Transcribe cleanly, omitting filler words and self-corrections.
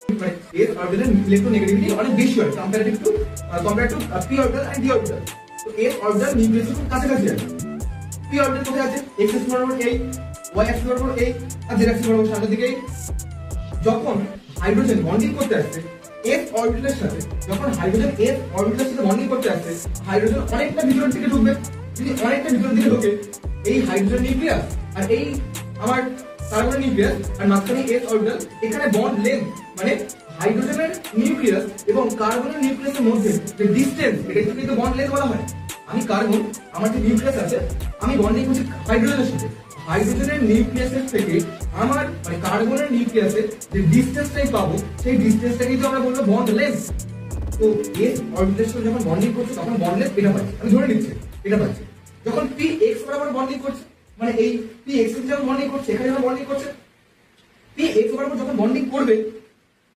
মানে s অরবিটালের electronegativity অনেক বেশি হয় comparative to p orbital and d orbital. তো s অরবিটাল নিউক্লিয়াসের খুব কাছাকাছি আছে। p অরবিটাল কোথায় আছে? x অ্যাক্সিস বরাবর এই, y অ্যাক্সিস বরাবর এই, আর z অ্যাক্সিস বরাবর সামনের দিকে। যখন হাইড্রোজেন বন্ডিং করতে আসছে s অরবিটালের সাথে, যখন হাইড্রোজেন s অরবিটালের সাথে বন্ডিং করতে আসছে, হাইড্রোজেন অনেকটা ভিতরের দিকে ঢুকবে। যদি অনেকটা ভিতরের দিকে ঢোকে, এই হাইড্রোজেন নিউক্লিয়াস আর এই আমার কার্বন নিউক্লিয়াস আর মাঝখানে s অরবিটাল, এখানে বন্ড লেন্থ মানে হাইড্রোজেনের নিউক্লিয়াস এবং কার্বনের নিউক্লিয়াসের মধ্যে যে ডিসটেন্স, এটাকে কিন্তু বন্ড লেন্থ বলা হয়। আমি কার্বন, আমার যে নিউক্লিয়াস আছে, আমি বন্ডিং করছি হাইড্রোজেনের সাথে। হাইড্রোজেনের নিউক্লিয়াসের থেকে আমার মানে কার্বনের নিউক্লিয়াসে যে ডিসটেন্সটাই পাবো, সেই ডিসটেন্সটাকে কিন্তু আমরা বলবো বন্ড লেন্থ। তো s অরবিটালের সাথে যখন বন্ডিং করছে তখন বন্ড লেন্থ এটা পাচ্ছি, আমি ধরে নিচ্ছি এটা পাচ্ছি। যখন px বরাবর বন্ডিং করছে, মানে এই px যখন বন্ডিং করছে, এখানে যখন বন্ডিং করছে, px বরাবর যখন বন্ডিং করবে